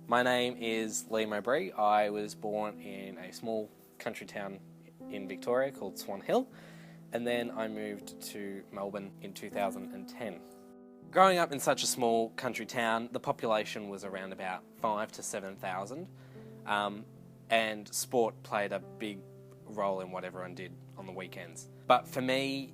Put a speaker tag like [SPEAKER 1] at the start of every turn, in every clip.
[SPEAKER 1] My name is Liam O'Bree. I was born in a small country town in Victoria called Swan Hill, and then I moved to Melbourne in 2010. Growing up in such a small country town, the population was around about 5,000 to 7,000, and sport played a big role in what everyone did on the weekends. But for me,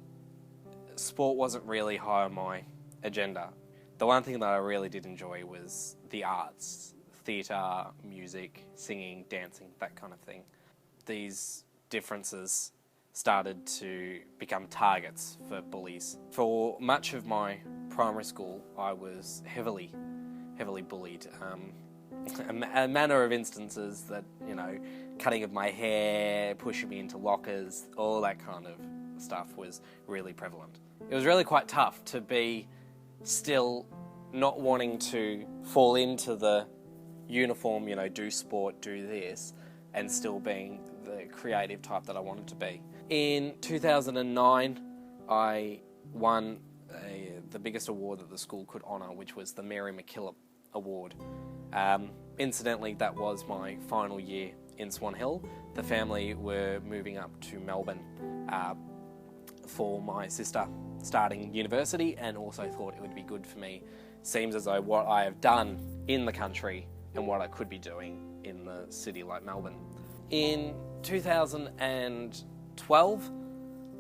[SPEAKER 1] sport wasn't really high on my agenda. The one thing that I really did enjoy was the arts, theatre, music, singing, dancing, that kind of thing. These differences started to become targets for bullies. For much of my primary school, I was heavily bullied. A manner of instances that, cutting of my hair, pushing me into lockers, all that kind of stuff was really prevalent. It was really quite tough to be still not wanting to fall into the uniform, do sport, do this, and still being the creative type that I wanted to be. In 2009, I won the biggest award that the school could honour, which was the Mary MacKillop Award. Incidentally, that was my final year in Swan Hill. The family were moving up to Melbourne for my sister starting university, and also thought it would be good for me. Seems as though what I have done in the country and what I could be doing in the city like Melbourne. In 2012,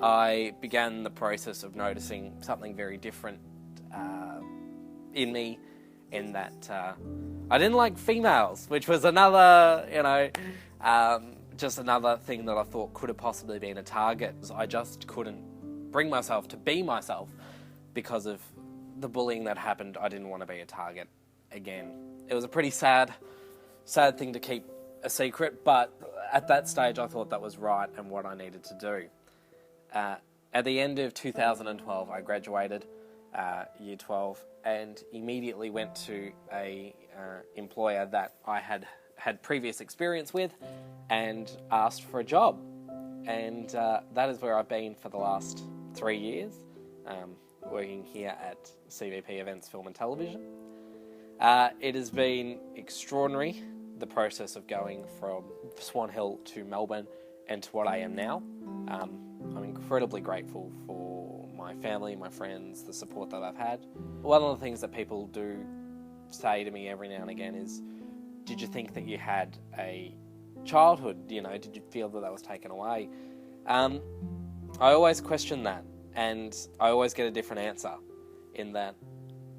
[SPEAKER 1] I began the process of noticing something very different in me, in that I didn't like females, which was another, just another thing that I thought could have possibly been a target. I just couldn't bring myself to be myself because of the bullying that happened. I didn't want to be a target again. It was a pretty sad thing to keep a secret, but at that stage I thought that was right and what I needed to do. At the end of 2012, I graduated year 12 and immediately went to a employer that I had previous experience with and asked for a job. And that is where I've been for the last 3 years, working here at CVP Events Film and Television. It has been extraordinary, the process of going from Swan Hill to Melbourne and to what I am now. I'm incredibly grateful for my family, my friends, the support that I've had. One of the things that people do say to me every now and again is, did you think that you had a childhood? Did you feel that was taken away? I always question that, and I always get a different answer, in that,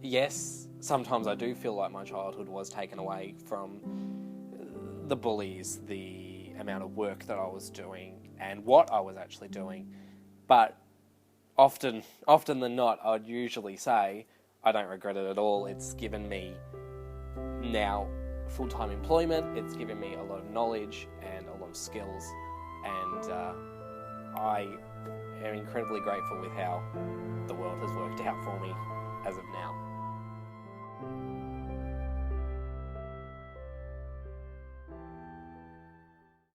[SPEAKER 1] yes, sometimes I do feel like my childhood was taken away from the bullies, the amount of work that I was doing, and what I was actually doing. But often than not, I'd usually say, I don't regret it at all. It's given me now full-time employment, it's given me a lot of knowledge and a lot of skills, and I am incredibly grateful with how the world has worked out for me as of now.